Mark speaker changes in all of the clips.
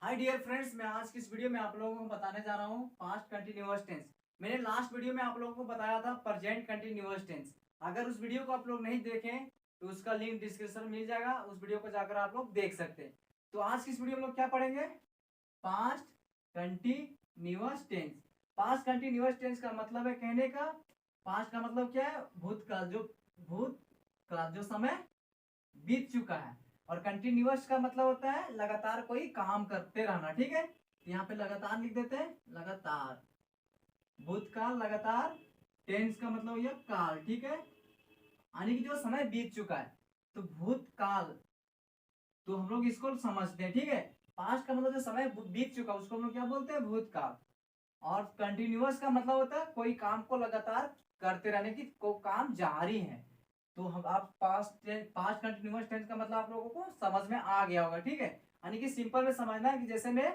Speaker 1: Hi dear friends, मैं आज की इस वीडियो में आप लोगों को बताने जा रहा हूँ पास्ट कंटिन्यूअस टेंस। मैंने लास्ट वीडियो में आप लोगों को बताया था प्रेजेंट कंटिन्यूअस टेंस। अगर उस वीडियो को आप लोग नहीं देखें तो उसका लिंक डिस्क्रिप्शन में मिल जाएगा, उस वीडियो को जाकर आप लोग देख सकते हैं। तो आज की इस वीडियो में लोग क्या पढ़ेंगे? Past continuous tense. Past continuous tense का मतलब है कहने का, पास्ट का मतलब क्या है? भूतकाल जो समय बीत चुका है। और कंटिन्यूअस का मतलब होता है लगातार कोई काम करते रहना। ठीक है, यहाँ पे लगातार लिख देते हैं, लगातार। भूतकाल लगातार, टेंस का मतलब यह काल। ठीक है, यानी कि जो समय बीत चुका है, तो भूतकाल तो हम लोग इसको समझते हैं। ठीक है, पास्ट का मतलब जो समय बीत चुका उसको हम लोग क्या बोलते हैं? भूतकाल। और कंटिन्यूअस का मतलब होता है कोई काम को लगातार करते रहने की, को काम जारी है। तो हम आप पास्ट कंटिन्यूअस टेंस का मतलब आप लोगों को समझ में आ गया होगा। ठीक है, यानी कि सिंपल में समझना है कि जैसे मैं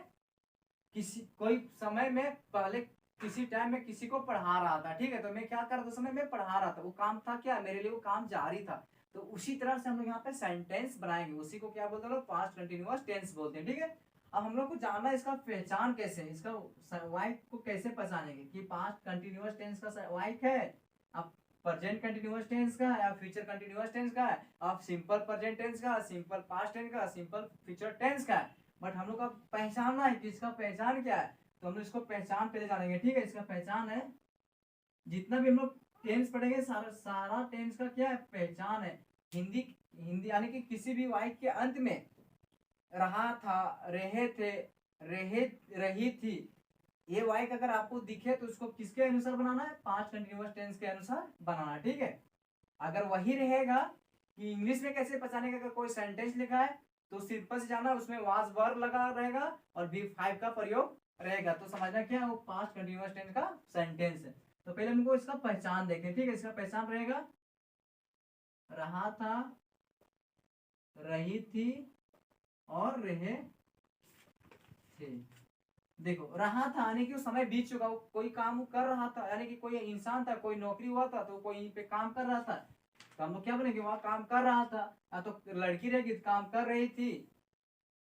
Speaker 1: किसी कोई समय में पहले किसी टाइम में किसी को पढ़ा रहा था। ठीक है, तो मैं क्या कर रहा था? समय में पढ़ा रहा था, वो काम था क्या? मेरे लिए वो काम जारी था। तो उसी तरह से हम लोग यहाँ पे सेंटेंस बनाएंगे, उसी को क्या बोलते हैं लोग? पास्ट कंटिन्यूअस टेंस बोलते हैं। ठीक है, अब हम लोग को जानना है इसका पहचान कैसे है, इसका वाइक को कैसे पहचानेंगे कि पास्ट कंटिन्यूअस टेंस का वाइक है, अब प्रेजेंट कंटिन्यूअस टेंस का है, फ्यूचर कंटिन्यूअस टेंस का है, अब सिंपल प्रेजेंट टेंस का, सिंपल पास्ट टेंस का, सिंपल फ्यूचर टेंस का है। बट हम लोग का पहचानना है कि इसका पहचान क्या है, तो हम लोग इसको पहचान पहले जानेंगे। ठीक है, इसका पहचान है, जितना भी हम लोग टेंस पढ़ेंगे सारा सारा टेंस का क्या है? पहचान है। हिंदी हिंदी यानी कि किसी भी वाक्य के अंत में रहा था, रहे थे, रहे रही थी, ये वाक्य अगर आपको दिखे तो उसको किसके अनुसार बनाना है? पास्ट कंटिन्यूअस टेंस के अनुसार बनाना है। ठीक है, अगर वही रहेगा कि इंग्लिश में कैसे पहचानेगा? अगर कोई सेंटेंस लिखा है तो सिंपल से जाना, उसमें वाज वर्ब लगा रहेगा और बी फाइव का प्रयोग रहेगा, तो समझना क्या है? वो पास्ट कंटिन्यूअस टेंस का सेंटेंस है। तो पहले हमको इसका पहचान देखें। ठीक है, इसका पहचान रहेगा रहा था, रही थी और रहे थे। देखो, रहा था यानी कि समय बीत चुका, वो कोई काम कर रहा था, यानी कि कोई इंसान था, कोई नौकरी हुआ था तो कोई पे काम कर रहा था, तो हम लोग क्या बोलेंगे? वहां काम कर रहा था। या तो लड़की रहेगी तो काम कर रही थी,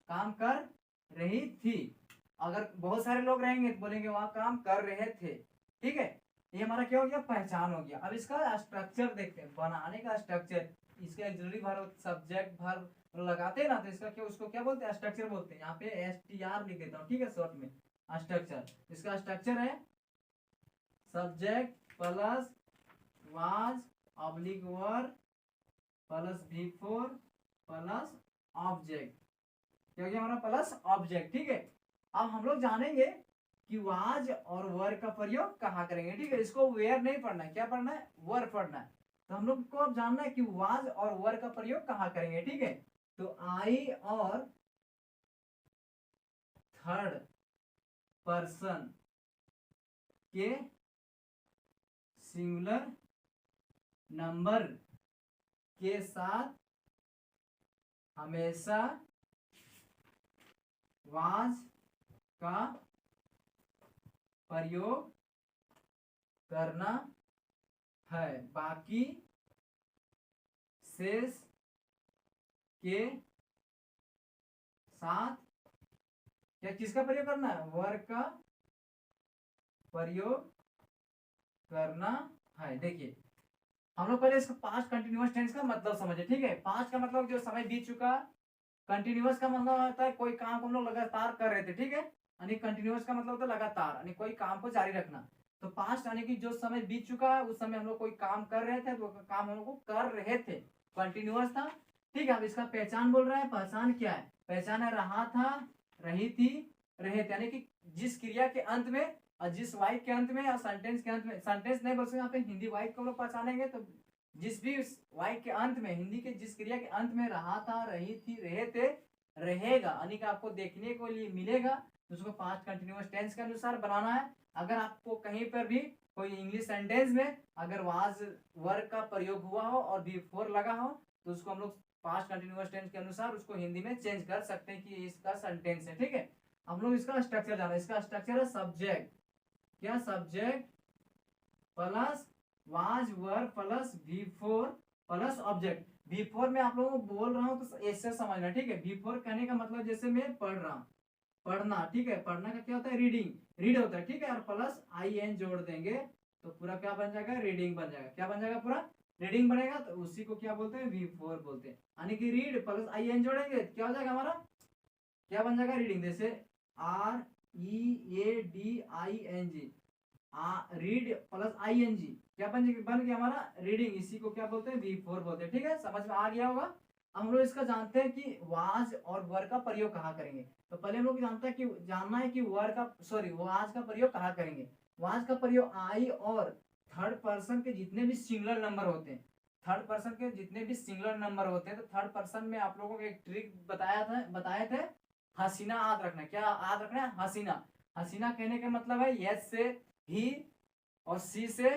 Speaker 1: काम कर रही थी। अगर बहुत सारे लोग रहेंगे तो बोलेंगे वहां काम कर रहे थे। ठीक है, ये हमारा क्या हो गया? पहचान हो गया। अब इसका स्ट्रक्चर देखते हैं, बनाने का स्ट्रक्चर। इसका एक्सिलरी वर्ब, सब्जेक्ट वर्ब लगाते हैं ना, तो इसका क्या, उसको क्या बोलते हैं? स्ट्रक्चर बोलते हैं। यहाँ पे STR लिख देता हूँ। ठीक है, शॉर्ट में स्ट्रक्चर। इसका स्ट्रक्चर है subject plus was oblique verb plus V4 plus object. क्या हो गया हमारा? Plus object. ठीक है, अब हम लोग जानेंगे कि वाज और वर का प्रयोग कहाँ करेंगे। ठीक है, इसको वेयर नहीं पढ़ना है, क्या पढ़ना है? वर पढ़ना है। तो हम लोग को अब जानना है कि वाज और वर का प्रयोग कहाँ करेंगे। ठीक है, तो आई और थर्ड पर्सन के सिंगुलर नंबर के साथ हमेशा वाज का प्रयोग करना है, बाकी शेष के साथ क्या किसका प्रयोग करना है? वर्ग का प्रयोग करना है। देखिए, हम लोग पहले इसका पास्ट कंटिन्यूअस टेंस का मतलब समझे। ठीक है, पास्ट का मतलब जो समय बीत चुका, कंटिन्यूअस का मतलब होता है कोई काम को हम लोग लगातार कर रहे थे। ठीक है, यानी कंटिन्यूअस का मतलब होता है लगातार, यानी कोई काम को जारी रखना। तो पास्ट यानी कि जो समय बीत चुका है, उस समय हम लोग कोई काम कर रहे थे, तो काम हम लोग को कर रहे थे, कंटिन्यूअस था। ठीक है, अब इसका पहचान बोल रहा है। पहचान क्या है? पहचान है रहा था, रही थी, रहे थे, यानी कि जिस क्रिया के अंत में और जिस वाक्य के अंत में या सेंटेंस के अंत में, सेंटेंस नहीं बोल सकते यहाँ पे, हिंदी वाक्य को हम लोग पहचानेंगे तो जिस भी वाक्य के अंत में, हिंदी के जिस क्रिया के अंत में रहा था, रही थी, रहे थे, रहेगा, यानी कि आपको देखने को लिए मिलेगा, तो उसको पास्ट कंटिन्यूअस टेंस के अनुसार बनाना है। अगर आपको कहीं पर भी कोई इंग्लिश सेंटेंस में अगर वाज वर्ग का प्रयोग हुआ हो और बिफोर लगा हो, तो उसको हम लोग पास्ट कंटिन्यूअस टेंस के अनुसार उसको हिंदी में चेंज कर सकते हैं कि इसका सेंटेंस है। ठीक है, हम लोग इसका स्ट्रक्चर जाना है। इसका स्ट्रक्चर है सब्जेक्ट, क्या? Subject plus was verb plus V4 plus object. V4 में आप लोगों को बोल रहा हूं तो ऐसे समझना। ठीक है, V4 कहने का मतलब जैसे मैं पढ़ रहा हूं, पढ़ना, ठीक है, पढ़ना का क्या होता है, रीडिंग, रीड होता है, ठीक है, और प्लस आई एन जोड़ देंगे तो पूरा क्या बन जाएगा, रीडिंग बन जाएगा, क्या बन जाएगा, पूरा रीडिंग बनेगा, तो उसी को क्या बोलते हैं, V4 बोलते हैं। यानी कि रीड प्लस आई एन जोड़ेंगे क्या हो जाएगा हमारा, क्या बन जाएगा, रीडिंग, जैसे READING, रीड प्लस ING क्या बन गया हमारा, रीडिंग, इसी को क्या बोलते हैं, V4 बोलते हैं, ठीक है, समझ में आ गया होगा। अब हम लोग इसका जानते हैं कि वाज और वर का प्रयोग कहाँ करेंगे। तो पहले हम लोग जानना है कि वर का सॉरी वाज का प्रयोग कहाँ करेंगे। वाज का प्रयोग आई और थर्ड पर्सन के जितने भी सिंगुलर नंबर होते हैं, थर्ड पर्सन के जितने भी सिंगुलर नंबर होते हैं, तो थर्ड पर्सन में आप लोगों को एक ट्रिक बताए थे, हसीना याद रखना, क्या याद रखना है, हसीना। हसीना कहने का मतलब है यस से ही, और सी से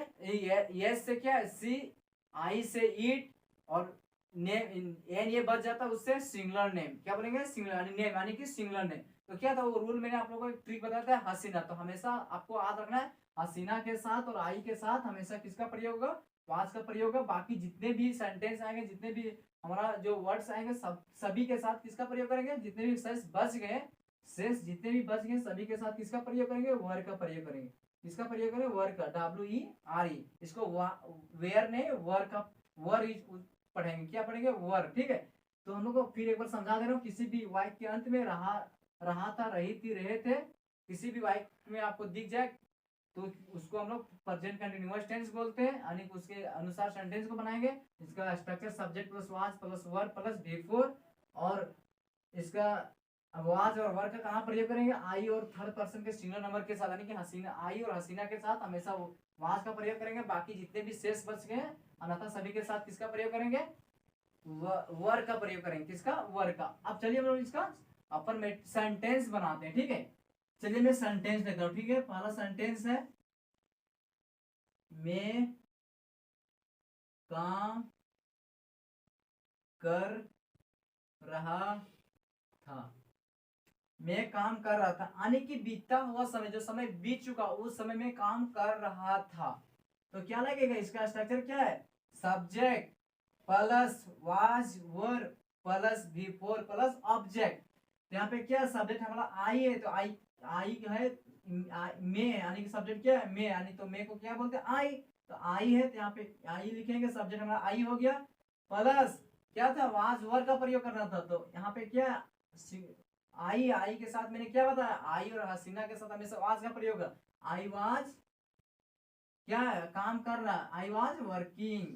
Speaker 1: यस से क्या है सी, आई से ईट, और नेम एन ये बच जाता है उससे सिंगुलर नेम, क्या बोलेंगे, सिंगुलर नेम, यानी कि सिंगुलर नेम। तो क्या था वो रूल, मैंने आप लोगों को एक ट्रिक बताया था, हसीना। तो हमेशा आपको याद रखना है हसीना के साथ और आई के साथ हमेशा किसका प्रयोग होगा, वाज का प्रयोग होगा। बाकी जितने भी सेंटेंस आएंगे, जितने भी हमारा जो वर्ड्स आएंगे, सभी के साथ किसका प्रयोग करेंगे, जितने भी शेष बच गए, सभी के साथ किसका प्रयोग करेंगे, वर का प्रयोग करेंगे। किसका प्रयोग करेंगे, वर का, WERE, इसको वेयर नहीं वर का, वर पढ़ेंगे, क्या पढ़ेंगे, वर, ठीक है। तो हम लोग को फिर एक बार समझा दे रहा हूँ, किसी भी वाक्य के अंत में रहा था, रही थी, रहे थे, किसी भी वाक्य में आपको दिख जाए तो उसको हम लोग प्रेजेंट कंटीन्यूअस टेंस बोलते हैं, यानी कि उसके अनुसार सेंटेंस को बनाएंगे। इसका structure subject plus was plus were plus V4, और इसका वाज और वर का कहाँ प्रयोग करेंगे, आई और थर्ड पर्सन के सिंगल नंबर के साथ, यानी कि हसीना, आई और हसीना के साथ हमेशा वाज का प्रयोग करेंगे। बाकी जितने भी शेष बच गए अनाथा सभी के साथ किसका प्रयोग करेंगे, वर का प्रयोग करेंगे, किसका, वर का। अब चलिए हम लोग इसका अपन सेंटेंस बनाते हैं, ठीक है। चलिए मैं सेंटेंस लेता हूँ, ठीक है। पहला सेंटेंस है, मैं काम कर रहा था, मैं काम कर रहा था, यानी कि बीता हुआ समय, जो समय बीत चुका उस समय में काम कर रहा था। तो क्या लगेगा, इसका स्ट्रक्चर क्या है, subject plus was were plus V4 plus object. तो यहाँ पे क्या सब्जेक्ट हमारा आई है, तो आई है मे, यानी कि सब्जेक्ट क्या है, मे, यानी तो मे को क्या बोलते हैं, आई। तो आई है, तो यहाँ पे आई लिखेंगे, सब्जेक्ट हमारा आई हो गया, प्लस क्या था, वाज वर का प्रयोग करना था। तो यहाँ पे क्या, आई के साथ मैंने क्या बताया, आई और हसीना के साथ हमेशा वाज का प्रयोग, आई वाज क्या है, काम कर रहा, आई वाज वर्किंग,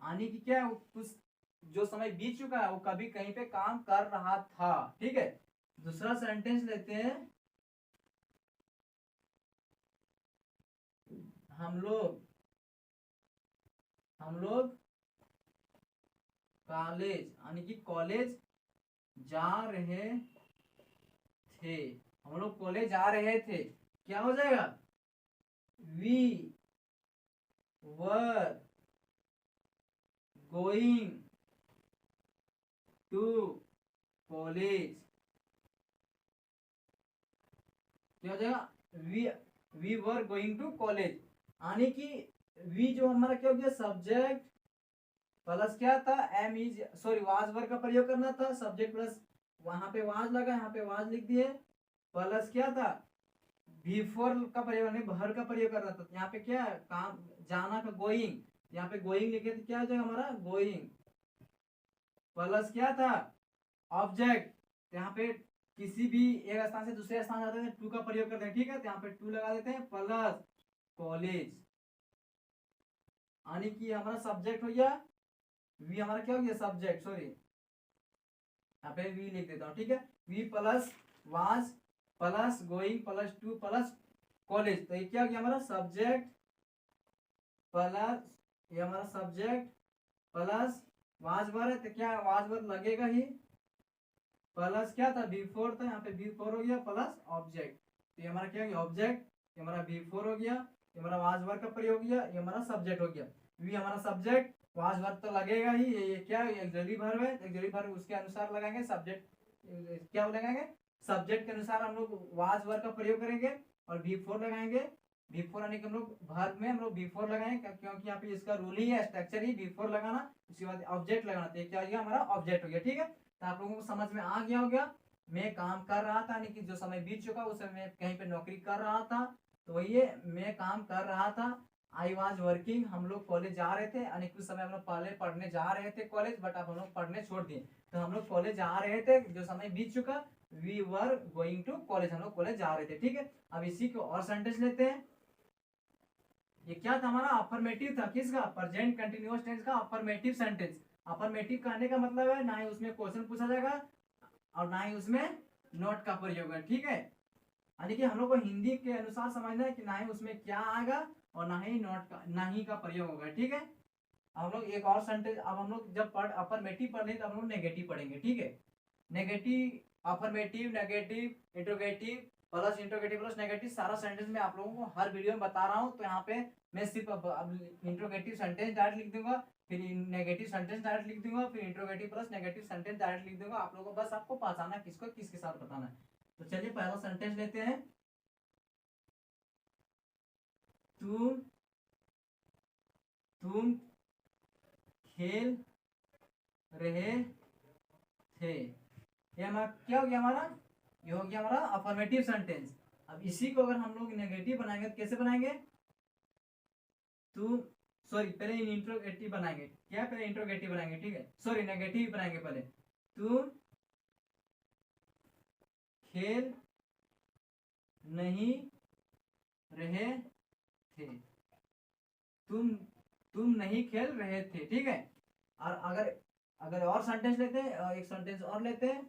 Speaker 1: यानी कि क्या है, कुछ जो समय बीत चुका है वो कभी कहीं पे काम कर रहा था, ठीक है। दूसरा सेंटेंस लेते हैं, हम लोग कॉलेज, यानी कि कॉलेज जा रहे थे, हम लोग कॉलेज जा रहे थे, क्या हो जाएगा, we were going to college, क्या हो जाएगा, we were going to college, यानी कि वी जो हमारा क्या हो गया, सब्जेक्ट प्लस क्या था, am is sorry was were का प्रयोग करना था, सब्जेक्ट प्लस वहां पे वाज लगा, यहाँ पे वाज लिख दिए, प्लस क्या था, V4 का प्रयोग नहीं भर का प्रयोग करना था। यहाँ पे क्या है, काम जाना का गोइंग, यहाँ पे गोइंग लिखे तो क्या हो जाएगा हमारा, गोइंग, प्लस क्या था, ऑब्जेक्ट, यहाँ पे किसी भी एक स्थान से दूसरे स्थान जाते हैं टू का प्रयोग करते हैं, ठीक है। तो यहाँ पे टू लगा देते हैं, प्लस कॉलेज, यानी कि हमारा सब्जेक्ट हो गया, वी हमारा क्या हो गया, सब्जेक्ट, सॉरी यहाँ पे वी लिख देता हूँ, ठीक है। We plus was plus going plus to plus college, तो ये क्या हो गया हमारा सब्जेक्ट प्लस, ये हमारा सब्जेक्ट प्लस वाज वर है, तो क्या वाज वर लगेगा ही, प्लस क्या था, V4 था, यहाँ पे V4 हो गया, प्लस ऑब्जेक्ट, तो ये हमारा क्या हो गया, ऑब्जेक्ट, ये हमारा V4 हो गया, ये हमारा वाज वर का प्रयोग हो गया, ये हमारा सब्जेक्ट हो गया। वी हमारा सब्जेक्ट, वाज वर तो लगेगा ही, ये क्या एक्सिलरी वर्ब है, एक्सिलरी वर्ब उसके अनुसार लगाएंगे, सब्जेक्ट क्या लगाएंगे, सब्जेक्ट के अनुसार हम लोग वाज वर का प्रयोग करेंगे, और V4 लगाएंगे, V4 आने के हम लोग वर्ब में हम लोग V4 लगाएंगे, क्योंकि यहाँ पे इसका रूल ही है, स्ट्रक्चर ही V4 लगाना, उसके बाद ऑब्जेक्ट लगाना, तो क्या हो गया हमारा ऑब्जेक्ट हो गया, ठीक है। तो आप लोगों को समझ में आ गया हो गया। मैं काम कर रहा था, यानी कि जो समय बीत चुका उस समय मैं कहीं पे नौकरी कर रहा था, तो वही है मैं काम कर रहा था। आई वॉज वर्किंग, हम लोग कॉलेज जा रहे थे, यानी कुछ समय हम लोग पहले पढ़ने जा रहे थे कॉलेज, बट अब हम लोग पढ़ने छोड़ दिए, तो हम लोग कॉलेज जा रहे थे, जो समय बीत चुका, we were going to college, हम लोग कॉलेज जा रहे थे। ठीक है, अब इसी को और सेंटेंस लेते हैं। ये क्या था हमारा, अफर्मेटिव था, किसका, प्रेजेंट कंटिन्यूअस टेंस का अफर्मेटिव सेंटेंस। अफर्मेटिव कहने का मतलब है ना ही उसमें क्वेश्चन पूछा जाएगा और ना ही उसमें नोट का प्रयोग है। ठीक है, यानी कि हम लोग को हिंदी के अनुसार समझना है कि ना ही उसमें क्या आएगा और ना ही नोट का, ना ही का प्रयोग होगा। ठीक है, हम लोग एक और सेंटेंस, अब हम लोग जब अफर्मेटिव पढ़ रहे तो हम लोग नेगेटिव पढ़ेंगे। ठीक है, negative, affirmative, negative, interrogative plus interrogative plus negative, सारा सेंटेंस मैं आप लोगों को हर वीडियो में बता रहा हूँ। तो यहाँ पे मैं सिर्फ इंट्रोगेटिव सेंटेंस डायरेक्ट लिख दूंगा, फिर नेगेटिव सेंटेंस डायरेक्ट लिख दूंगा, फिर interrogative plus negative sentence direct लिख दूंगा। आप लोगों को बस आपको पहचाना किसको किसके साथ बताना है। तो चलिए पहला सेंटेंस लेते हैं। तुम खेल रहे थे, ये हमारा क्या हो गया, हमारा ये हो गया हमारा अफर्मेटिव सेंटेंस। अब इसी को अगर हम लोग नेगेटिव बनाएंगे तो कैसे बनाएंगे, तुम, सॉरी पहले इंट्रोगेटिव बनाएंगे, क्या पहले इंट्रोगेटिव बनाएंगे, ठीक है, सॉरी नेगेटिव बनाएंगे पहले। तुम खेल नहीं रहे थे, तुम नहीं खेल रहे थे। ठीक है, और अगर अगर और सेंटेंस लेते हैं, एक सेंटेंस और लेते हैं,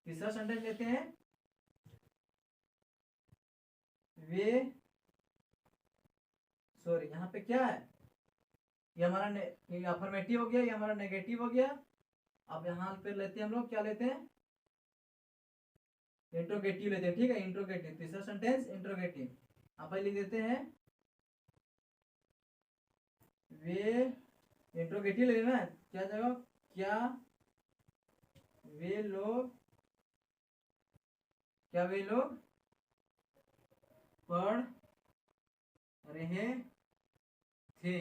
Speaker 1: तीसरा सेंटेंस लेते हैं। वे, सॉरी यहाँ पे क्या है, ये हमारा ये अफर्मेटिव हो गया, ये हमारा नेगेटिव हो गया। अब यहाँ पे लेते हैं हम लोग, क्या लेते हैं, इंट्रोगेटिव लेते हैं। ठीक है, इंट्रोगेटिव, तीसरा सेंटेंस इंट्रोगेटिव। आप लिख देते हैं वे, इंट्रोगेटिव ले लेना, क्या जाएगा, क्या वे लोग, क्या वे लोग पढ़ रहे थे,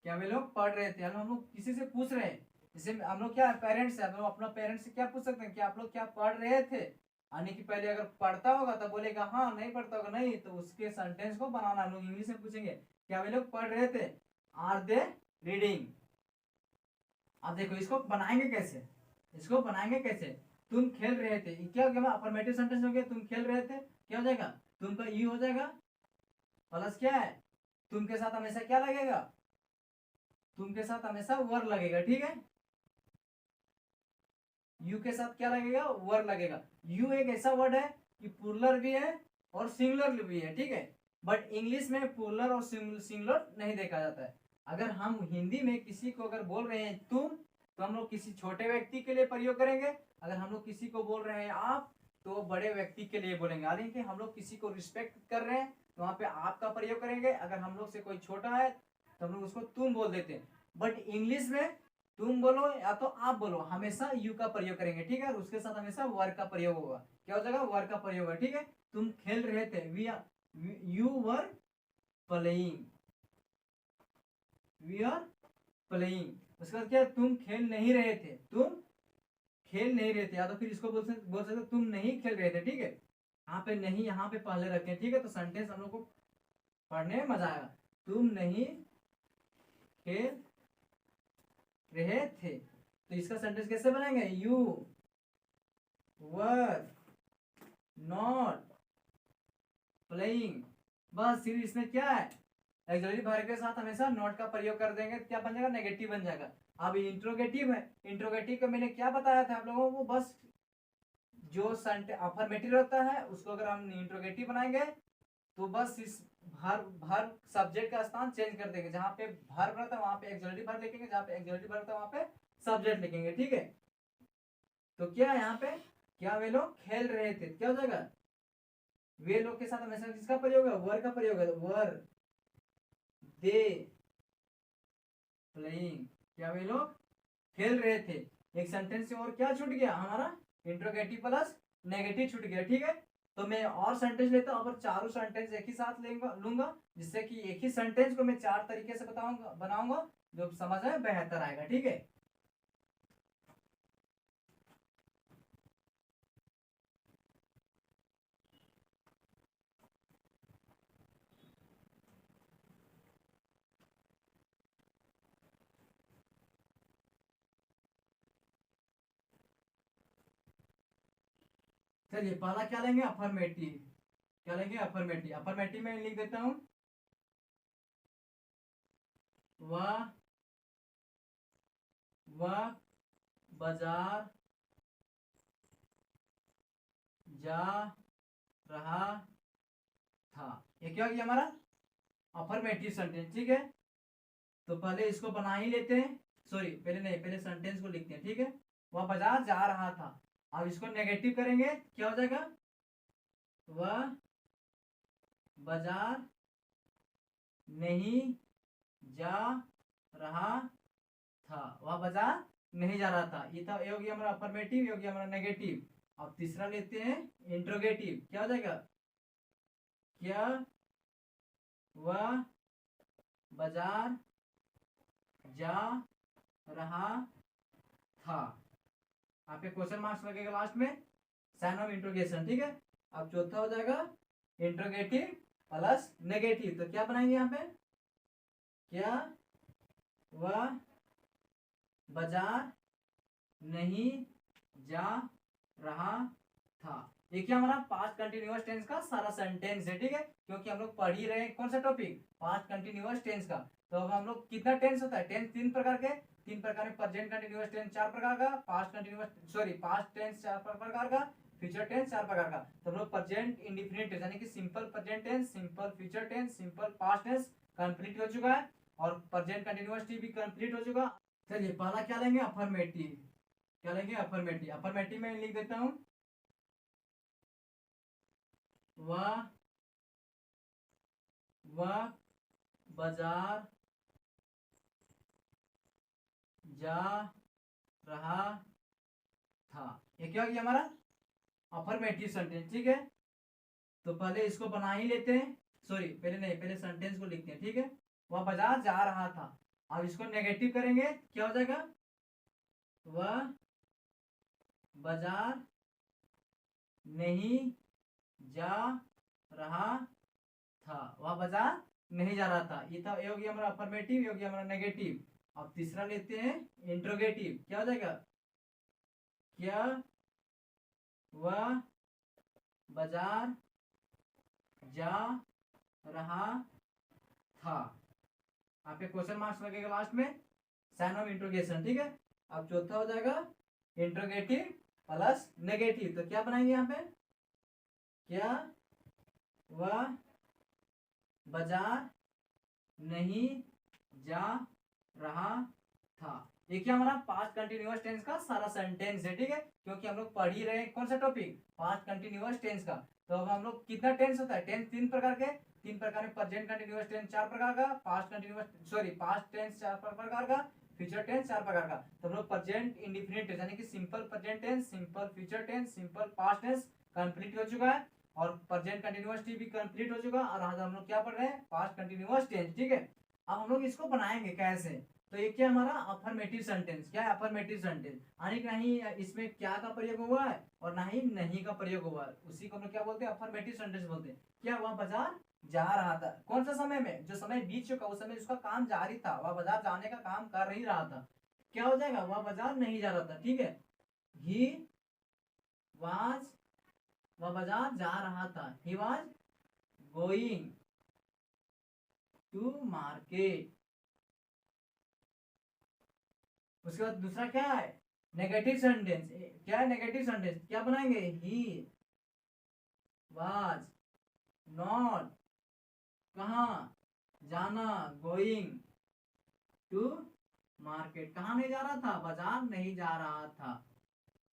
Speaker 1: क्या वे लोग पढ़ रहे थे। हम लोग किसी से पूछ रहे हैं, जैसे हम लोग क्या पेरेंट्स है, हम लोग अपना पेरेंट्स से क्या पूछ सकते हैं कि आप लोग क्या पढ़ रहे थे, यानी कि पहले अगर पढ़ता होगा तो बोलेगा हाँ, नहीं पढ़ता होगा नहीं, तो उसके सेंटेंस को बनाना हम लोग इंग्लिश में पूछेंगे, क्या वे लोग पढ़ रहे थे, आर दे रीडिंग। अब देखो इसको बनाएंगे कैसे, इसको बनाएंगे कैसे, तुम खेल रहे थे, क्या हो गया, अफर्मेटिव सेंटेंस हो गया, तुम खेल रहे थे, क्या हो जाएगा, तुम का यू हो जाएगा, प्लस क्या है, तुम के साथ हमेशा क्या लगेगा, तुम के साथ हमेशा वर लगेगा। ठीक है, यू के साथ क्या लगेगा, वर लगेगा। यू एक ऐसा वर्ड है कि प्लूरल भी है और सिंगुलर भी है। ठीक है, बट इंग्लिश में प्लूरल और सिंगुलर नहीं देखा जाता है। अगर हम हिंदी में किसी को अगर बोल रहे हैं तुम, तो हम लोग किसी छोटे व्यक्ति के लिए प्रयोग करेंगे, अगर हम लोग किसी को बोल रहे हैं आप, तो बड़े व्यक्ति के लिए बोलेंगे। हालांकि हम लोग किसी को रिस्पेक्ट कर रहे हैं तो वहां पे आपका प्रयोग करेंगे, अगर हम लोग से कोई छोटा है तो हम लोग उसको तुम बोल देते हैं। बट इंग्लिश में तुम बोलो या तो आप बोलो, हमेशा यू का प्रयोग करेंगे। ठीक है, और उसके साथ हमेशा वर का प्रयोग होगा, क्या हो जाएगा, वर का प्रयोग है। ठीक है, तुम खेल रहे थे, you were playing, we are playing. उसके बाद क्या, तुम खेल नहीं रहे थे, तुम खेल नहीं रहे थे, या तो फिर इसको बोल सकते तुम नहीं खेल रहे थे। ठीक है, यहाँ पे नहीं, यहाँ पे पहले रखें। ठीक है, तो सेंटेंस हम लोग को पढ़ने में मजा आएगा, तुम नहीं खेल रहे थे। तो इसका सेंटेंस कैसे बनाएंगे, यू वर नॉट प्लेइंग। बस फिर इसमें क्या है, एक्सिलरी वर्ब के साथ हमेशा नॉट का प्रयोग कर देंगे, क्या बन जाएगा, नेगेटिव बन जाएगा। अब इंट्रोगेटिव है, इंट्रोगेटिव का मैंने क्या बताया था आप लोगों को, बस जो अफर्मेटिव रहता है उसको अगर हम इंट्रोगेटिव बनाएंगे तो बस इस वर्ब सब्जेक्ट का स्थान चेंज कर देंगे, जहां पे वर्ब रहता है वहां पे एक्सिलरी वर्ब लिखेंगे, जहां पे एक्सिलरी वर्ब रहता है वहां पे सब्जेक्ट लिखेंगे। ठीक है, तो क्या है यहाँ पे, क्या वे लोग खेल रहे थे, क्या हो जाएगा, वे लोग के साथ हमेशा किसका प्रयोग है, वर का प्रयोग है, वर दे प्लेइंग, क्या वे लोग खेल रहे थे। एक सेंटेंस से और क्या छूट गया हमारा, इंट्रोगेटिव प्लस नेगेटिव छूट गया। ठीक है, तो मैं और सेंटेंस लेता हूँ, और चारों सेंटेंस एक ही साथ लूंगा, जिससे कि एक ही सेंटेंस को मैं चार तरीके से बनाऊंगा, जो समझ में बेहतर आएगा। ठीक है, चलिए पहला क्या लेंगे, अफर्मेटिव। क्या लेंगे, अफर्मेटिव। अफर्मेटिव में लिख देता हूं, वह बाजार जा रहा था। ये क्या हो गया हमारा अफर्मेटिव सेंटेंस, ठीक है। तो पहले इसको बना ही लेते हैं, सॉरी पहले नहीं, पहले सेंटेंस को लिखते हैं, ठीक है। वह बाजार जा रहा था। अब इसको नेगेटिव करेंगे, क्या हो जाएगा, वह बाजार नहीं जा रहा था। वह बाजार नहीं जा रहा था। ये था, ये हो गया हमारा अफर्मेटिव, ये हो गया हमारा नेगेटिव। अब तीसरा लेते हैं इंट्रोगेटिव। क्या हो जाएगा, क्या वह बाजार जा रहा था। यहाँ पे क्वेश्चन मार्क्स लगेगा लास्ट में, साइन ऑफ इंट्रोगेशन, ठीक है। अब चौथा हो जाएगा इंट्रोगेटिव प्लस नेगेटिव। तो क्या बनाएंगे यहाँ पे, क्या वह बाजार नहीं जा रहा था। ये क्या हमारा पास्ट कंटिन्यूअस टेंस का सारा सेंटेंस है, ठीक है। क्योंकि हम लोग पढ़ ही रहे हैं कौन सा टॉपिक, पास्ट कंटिन्यूअस टेंस का। तो अब हम लोग कितना टेंस होता है, टेंस तीन प्रकार के, तीन प्रकार में, प्रेजेंट कंटिन्यूअस टेंस चार प्रकार का, past continuous sorry past tense चार प्रकार का, फ्यूचर टेंस चार प्रकार का। तो हम लोग प्रेजेंट इंडिफिनिट टेंस यानी कि simple present tense, simple future tense, simple past tense complete हो चुका है, और प्रेजेंट कंटिन्यूअस भी कंप्लीट हो चुका। चलिए पहला क्या लेंगे, अफर्मेटिव। क्या लेंगे, अफर्मेटिव। अफर्मेटिव में लिख देता हूं, वह बाजार जा रहा था। ये क्या हो गया हमारा अफर्मेटिव सेंटेंस, ठीक है। तो पहले इसको बना ही लेते हैं, सॉरी पहले नहीं, पहले सेंटेंस को लिखते हैं, ठीक है। वह बाजार जा रहा था। अब इसको नेगेटिव करेंगे, क्या हो जाएगा, वह बाजार नहीं जा रहा था। वह बाजार नहीं जा रहा था। ये था, ये हो गया हमारा अफर्मेटिव, ये हो गया हमारा नेगेटिव। अब तीसरा लेते हैं इंट्रोगेटिव। क्या हो जाएगा, क्या वह बाजार जा रहा था। यहाँ पे क्वेश्चन मार्क्स लगेगा लास्ट में, साइन ऑफ इंट्रोगेशन, ठीक है। अब चौथा हो जाएगा इंट्रोगेटिव प्लस नेगेटिव। तो क्या बनाएंगे यहाँ पे, क्या वह बाजार नहीं जा रहा था। ये क्या हमारा पास्ट कंटिन्यूअस टेंस का सारा सेंटेंस है, ठीक है। क्योंकि हम लोग पढ़ ही रहे हैं कौन सा टॉपिक, पास्ट कंटिन्यूअस टेंस का। तो अब हम लोग कितना टेंस होता है, टेंस तीन प्रकार के, तीन प्रकार में, प्रेजेंट कंटिन्यूअस टेंस चार प्रकार का, past continuous sorry past tense चार प्रकार का, फ्यूचर टेंस चार प्रकार का। तो हम लोग प्रेजेंट इंडिफिनिट टेंस यानी कि simple present tense, simple future tense, simple past tense complete हो चुका है, और प्रेजेंट कंटिन्यूअस भी कंप्लीट हो चुका। और आज हम लोग क्या पढ़ रहे हैं, पास्ट कंटिन्यूअस टेंस, ठीक है। अब हम लोग इसको बनाएंगे कैसे, तो ये क्या हमारा अफर्मेटिव सेंटेंस। क्या है अफर्मेटिव सेंटेंस, यानी कि नहीं इसमें क्या का प्रयोग हुआ है और ना ही नहीं का प्रयोग हुआ है, उसी को हम लोग क्या बोलते हैं, अफर्मेटिव सेंटेंस बोलते हैं। क्या वह बाजार जा रहा था, कौन सा समय में, जो समय बीत चुका उस समय उसका काम जारी था, वह बाजार जाने का काम कर ही रहा था। क्या हो जाएगा, वह बाजार नहीं जा रहा था, ठीक है। ही वाज, वह बाजार जा रहा था, he was going to market. उसके बाद दूसरा क्या है, नेगेटिव सेंटेंस। क्या है नेगेटिव सेंटेंस, क्या बनाएंगे, ही वाज नॉट, कहाँ जाना, गोइंग टू मार्केट, कहाँ नहीं जा रहा था, बाजार नहीं जा रहा था।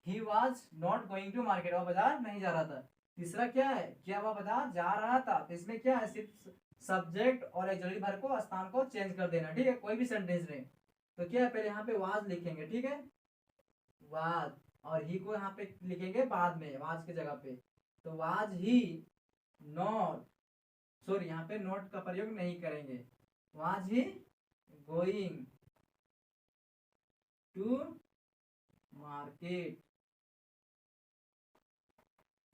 Speaker 1: He was not going to market, वह बाजार नहीं जा रहा था। तीसरा क्या है, क्या वह बाजार जा रहा था। तो इसमें क्या है, सिर्फ सब्जेक्ट और ऑक्सिलरी वर्ब को, स्थान को चेंज कर देना, ठीक है, कोई भी सेंटेंस में। तो क्या है, पहले यहाँ पे वाज लिखेंगे, ठीक है, वाज, और ही को यहाँ पे लिखेंगे बाद में वाज की जगह पे। तो वाज ही नॉट, सॉरी यहाँ पे नॉट का प्रयोग नहीं करेंगे, was he going to market.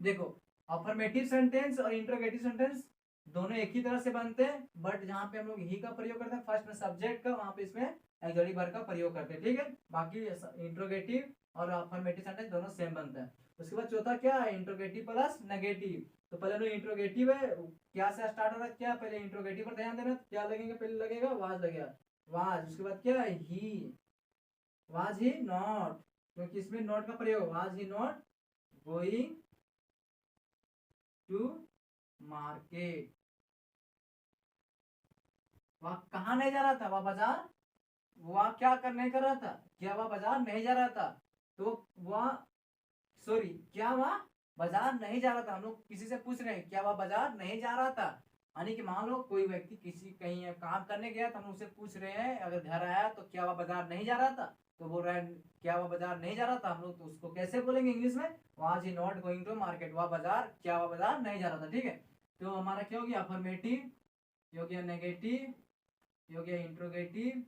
Speaker 1: देखो अफर्मेटिव सेंटेंस और इंट्रोगेटिव सेंटेंस दोनों एक ही तरह से बनते हैं, बट जहां पे हम लोग ही का प्रयोग करते हैं फर्स्ट में सब्जेक्ट का, वहां पे इसमें ऑक्सिलरी वर्ब का प्रयोग करते हैं, ठीक है। बाकी इंट्रोगेटिव और अफर्मेटिव सेंटेंस दोनों सेम बनता है। उसके बाद चौथा क्या है, इंट्रोगेटिव प्लस नेगेटिव। तो पहले जो इंट्रोगेटिव है क्या से स्टार्ट हो रहा है, क्या पहले इंट्रोगेटिव पर ध्यान देना, क्या लगेगा, पहले लगेगा वाज लगेगा, वाज। उसके बाद क्या है, ही, वाज ही नॉट, क्योंकि इसमें नॉट का प्रयोग, was he not going to market, वह कहाँ नहीं जा रहा था, वह बाजार, वह क्या करने कर रहा था, क्या वह बाजार नहीं जा रहा था, तो वह, सॉरी, क्या वह बाजार नहीं जा रहा था। हम लोग किसी से पूछ रहे हैं क्या वह बाजार नहीं जा रहा था, यानी कि मान लो कोई व्यक्ति किसी कहीं काम करने गया तो हम उससे पूछ रहे हैं, अगर घर आया तो क्या वह बाजार नहीं जा रहा था, तो बोल रहा है क्या वह बाजार नहीं जा रहा था, हम लोग तो उसको कैसे बोलेंगे इंग्लिश में, was he not going to market, वह बाजार, क्या वह बाजार नहीं जा रहा था। ठीक है, तो हमारा क्या हो गया, अफर्मेटिव, ये हो गया नेगेटिव, ये हो गया इंट्रोगेटिव,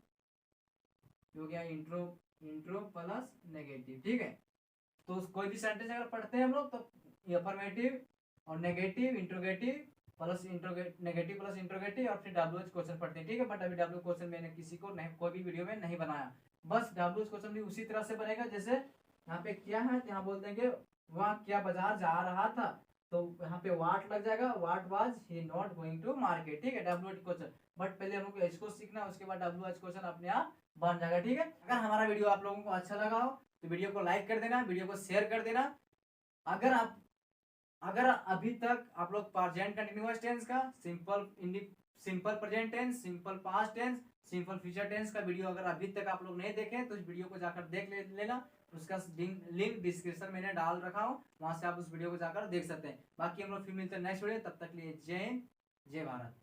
Speaker 1: ये हो गया इंट्रो प्लस नेगेटिव। ठीक है, तो कोई भी सेंटेंस अगर पढ़ते हैं हम लोग तो अफर्मेटिव और negative, interrogative plus interrogate, negative plus interrogative, और फिर डब्ल्यूएच क्वेश्चन पढ़ते हैं। ठीक है, बट अभी डब्ल्यू क्वेश्चन मैंने किसी को नहीं, कोई भी वीडियो में नहीं बनाया, बस डब्ल्यूएच क्वेश्चन भी उसी तरह से बनेगा जैसे यहाँ पे क्या है, यहाँ बोलते हैं कि वह क्या बाजार जा रहा था, तो यहाँ पे वाट लग जाएगा, what was he not going to market. ठीक है, डब्ल्यूएच क्वेश्चन, बट पहले हम लोग को इसको सीखना, उसके बाद डब्ल्यूएच क्वेश्चन अपने आप बन जाएगा। ठीक है, अगर हमारा वीडियो आप लोगों को अच्छा लगा हो तो वीडियो को लाइक कर देना, वीडियो को शेयर कर देना। अगर आप, अगर अभी तक आप लोग प्रेजेंट कंटिन्यूअस टेंस का, simple present tense, simple past tense, simple future tense का वीडियो अगर अभी तक आप लोग नहीं देखे तो इस वीडियो को जाकर देख लेना, उसका लिंक डिस्क्रिप्शन मैंने डाल रखा हूँ, वहां से आप उस वीडियो को जाकर देख सकते हैं। बाकी हम लोग फिर मिलते हैं नेक्स्ट वीडियो, तब तक लिए जय हिंद, जय भारत।